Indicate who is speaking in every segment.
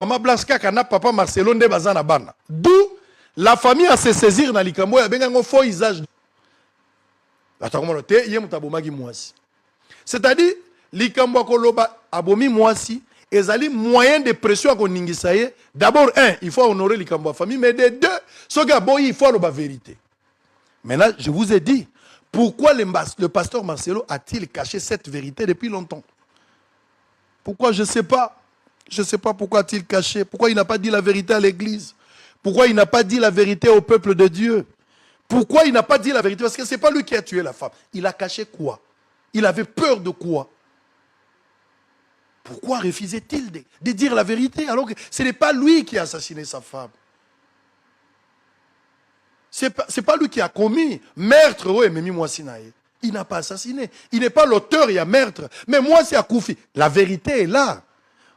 Speaker 1: Maman Blanche Kakana, papa Marcelo nde bazana bana. D'où la famille a se saisir dans l'ikambo ya benga faux usage. C'est-à-dire, l'ikambo koloba abomi mwasi, ezali moyen de pression à koningisaye. D'abord, il faut honorer l'ikambo famille, mais de deux, ce gars il faut la vérité. Maintenant, je vous ai dit, pourquoi le pasteur Marcelo a-t-il caché cette vérité depuis longtemps? Pourquoi? Je ne sais pas. Je ne sais pas pourquoi a-t-il caché. Pourquoi il n'a pas dit la vérité à l'église? Pourquoi il n'a pas dit la vérité au peuple de Dieu? Pourquoi il n'a pas dit la vérité? Parce que ce n'est pas lui qui a tué la femme. Il a caché quoi? Il avait peur de quoi? Pourquoi refusait-il de dire la vérité alors que ce n'est pas lui qui a assassiné sa femme? Ce n'est pas lui qui a commis meurtre. Oui, mais moi, il n'a pas assassiné. Il n'est pas l'auteur, il y a meurtre. Mais moi, c'est Akoufi. La vérité est là.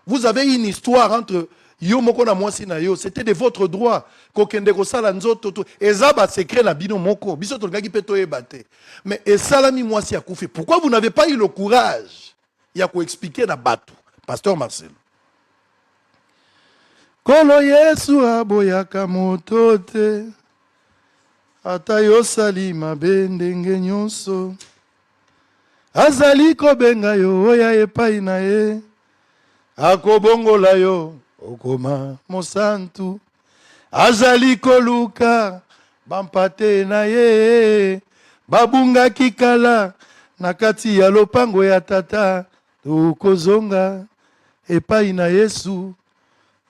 Speaker 1: Vous avez une histoire entre yo moko na mwasi na yo, c'était de votre droit. Kokende ko sala nzoto to ezaba secret na bino moko. Biso to ngaki peto ebate. Mais esalami mwasi Akoufi. Pourquoi vous n'avez pas eu le courage ya ko expliquer na batu? Pasteur Marcel. Kolo Yesu aboyaka motote. Ata yo sali mabe ndenge nyonso. Azali kobenga yo oya epai na ye. Akobongola yo okoma mosantu. Azali koluka bampate na ye. Babunga kikala na kati ya lopango ya tata. Tukozonga epai na Yesu.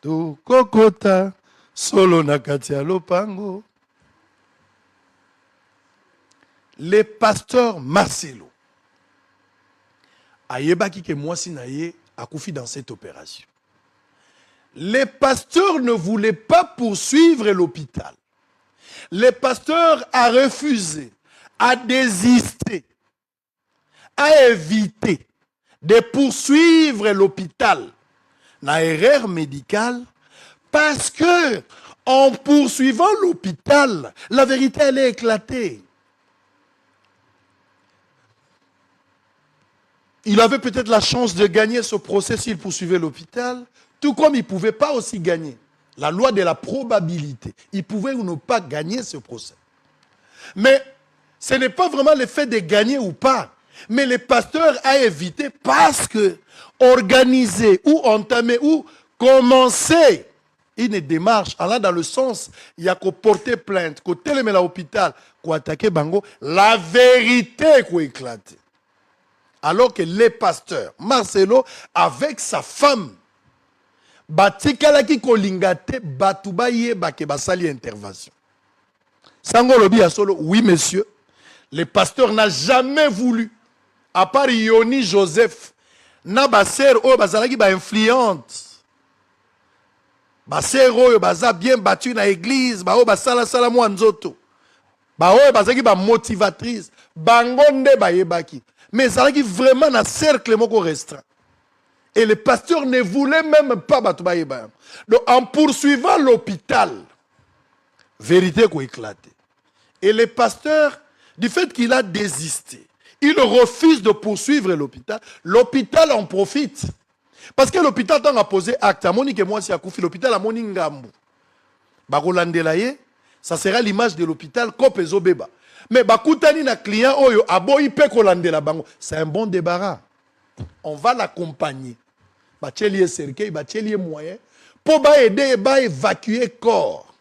Speaker 1: Tukokota solo na kati ya lopango. Le pasteur Marcelo ayebaki ke mwasi na ye akoufi dans cette opération. Les pasteurs ne voulaient pas poursuivre l'hôpital. Le pasteur a refusé, a désisté, a évité de poursuivre l'hôpital dans erreur médicale parce que en poursuivant l'hôpital, la vérité allait éclater. Il avait peut-être la chance de gagner ce procès s'il poursuivait l'hôpital, tout comme il ne pouvait pas aussi gagner. La loi de la probabilité. Il pouvait ou ne pas gagner ce procès. Mais ce n'est pas vraiment le fait de gagner ou pas. Mais le pasteur a évité parce que organiser ou entamer ou commencer une démarche allant dans le sens, il y a qu'à porter plainte, qu'à télémer à l'hôpital, qu'à attaquer Bango, la vérité qu'à éclater. Alors que les pasteurs, Marcelo, avec sa femme, Batikalaki kolingate, Batoubaye, Bakebasali intervention. Sangolobi a solo, oui monsieur, le pasteur n'a jamais voulu, à part Yoni Joseph, na baser o bazalaki ba influente. Baser o baza bien battu na église, ba o basala sala mo nzoto. Ba o bazalaki ba motivatrice, bangonde ba yebaki. Mais ça qui vraiment un cercle restreint. Et le pasteur ne voulait même pas Batoubaye. Donc en poursuivant l'hôpital, vérité qui éclaté. Et le pasteur, du fait qu'il a désisté, il refuse de poursuivre l'hôpital. L'hôpital en profite. Parce que l'hôpital a posé acte. À Monique et moi, si l'hôpital a moni ngambu. Barolandelaye, ça sera l'image de l'hôpital Kopezo Beba. Mais bakutani na client oyo aboyi pe kolandela bango, c'est un bon débarras. On va l'accompagner. Bachelier cercueil, bachelier moyen pour aider ba évacuer corps.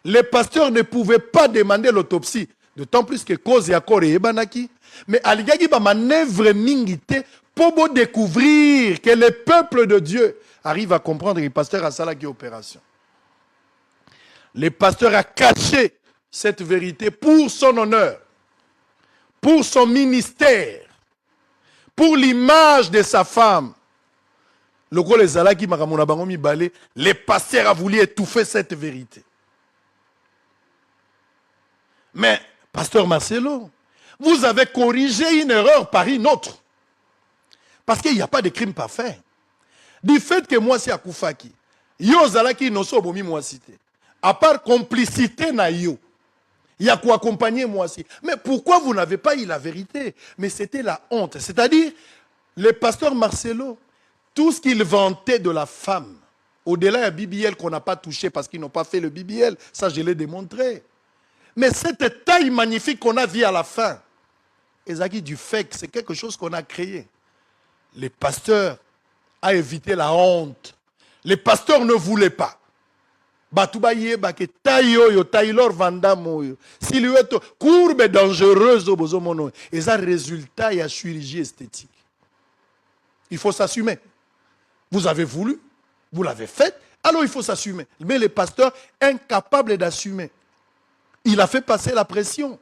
Speaker 1: Les pasteurs ne pouvaient pas demander l'autopsie, d'autant plus que cause ya corps et banaki, mais aligaki ba manœuvre mingité pour découvrir que le peuple de Dieu arrive à comprendre que le pasteur a ça qui opération. Le pasteur a caché cette vérité pour son honneur, pour son ministère, pour l'image de sa femme. Le pasteur a voulu étouffer cette vérité. Mais, pasteur Marcelo, vous avez corrigé une erreur par une autre. Parce qu'il n'y a pas de crime parfait. Du fait que moi, c'est Akoufaki, yo zalaki no so bomi moi cité. À part complicité na yo. Il y a quoi accompagner moi aussi. Mais pourquoi vous n'avez pas eu la vérité? Mais c'était la honte. C'est-à-dire, le pasteur Marcelo, tout ce qu'il vantait de la femme, Au-delà du BBL qu'on n'a pas touché parce qu'ils n'ont pas fait le BBL, ça je l'ai démontré. Mais cette taille magnifique qu'on a vue à la fin, Ezaki du fait que c'est quelque chose qu'on a créé. Les pasteurs ont évité la honte. Les pasteurs ne voulaient pas. Batoubaye bake taille Taylor Vandam silhouette courbe dangereuse au bozomono. Et ça résultat il y a chirurgie esthétique. Il faut s'assumer. Vous avez voulu, vous l'avez fait, alors il faut s'assumer. Mais les pasteurs incapables d'assumer. Il a fait passer la pression.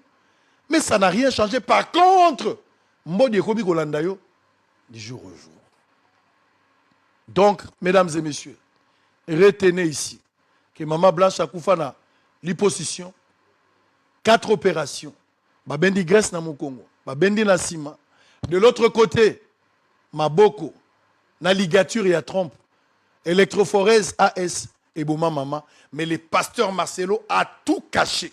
Speaker 1: Mais ça n'a rien changé. Par contre, Mbodi Kobi Golandayo, du jour au jour. Donc, mesdames et messieurs, retenez ici que Maman Blanche Akoufa na liposuction, 4 opérations, Babendi Grèce na Mukongo, Babendi na Sima. De l'autre côté, Maboko, na ligature et à trompe, électrophorèse AS et Bouma Mama. Mais le pasteur Marcelo a tout caché.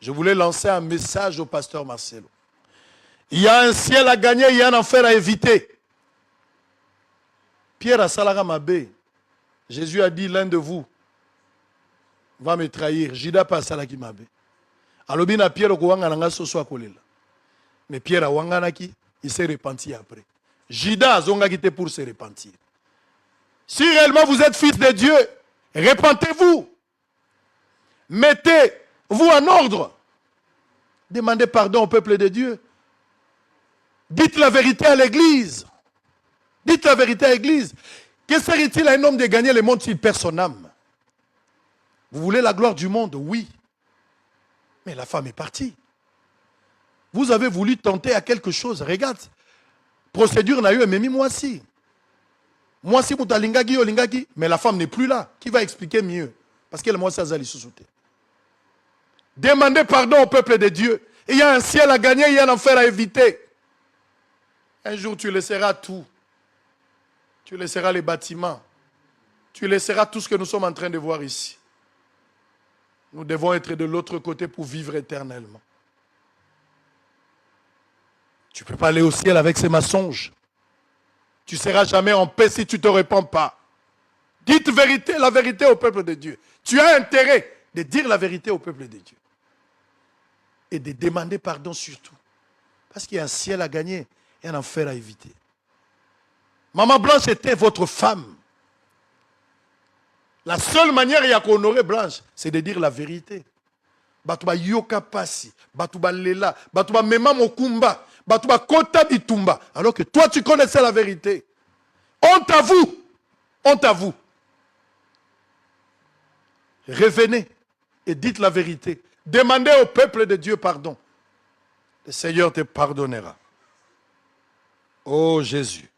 Speaker 1: Je voulais lancer un message au pasteur Marcelo. Il y a un ciel à gagner, il y a un enfer à éviter. Pierre Assalara Mabé, Jésus a dit, l'un de vous va me trahir. Jida pas Salaki Mabé. Alobina Pierre Kouanga Nanga Soso Kolela. Mais Pierre Awanganaki, il s'est repenti après. Jida a zonga quitté pour se repentir. Si réellement vous êtes fils de Dieu, repentez-vous. Mettez-vous en ordre. Demandez pardon au peuple de Dieu. Dites la vérité à l'église. Dites la vérité à l'église. Que serait-il à un homme de gagner le monde s'il perd son âme? Vous voulez la gloire du monde? Oui. Mais la femme est partie. Vous avez voulu tenter à quelque chose. Regarde. Procédure n'a eu, mais moi si. Moi si, lingagi, mais la femme n'est plus là. Qui va expliquer mieux? Parce qu'elle, moi, ça, Zali sous-souté. Demandez pardon au peuple de Dieu. Il y a un ciel à gagner, il y a un enfer à éviter. Un jour, tu laisseras tout. Tu laisseras les bâtiments. Tu laisseras tout ce que nous sommes en train de voir ici. Nous devons être de l'autre côté pour vivre éternellement. Tu ne peux pas aller au ciel avec ces mensonges. Tu ne seras jamais en paix si tu ne te répands pas. Dites la vérité au peuple de Dieu. Tu as intérêt de dire la vérité au peuple de Dieu. Et de demander pardon surtout. Parce qu'il y a un ciel à gagner et un enfer à éviter. Maman Blanche était votre femme. La seule manière à honorer Blanche, c'est de dire la vérité. Batouba yoka pasi, batouba lela, batouba mema mokumba, batouba kota bitumba. Alors que toi tu connaissais la vérité. Honte à vous. Honte à vous. Revenez et dites la vérité. Demandez au peuple de Dieu pardon. Le Seigneur te pardonnera. Oh Jésus.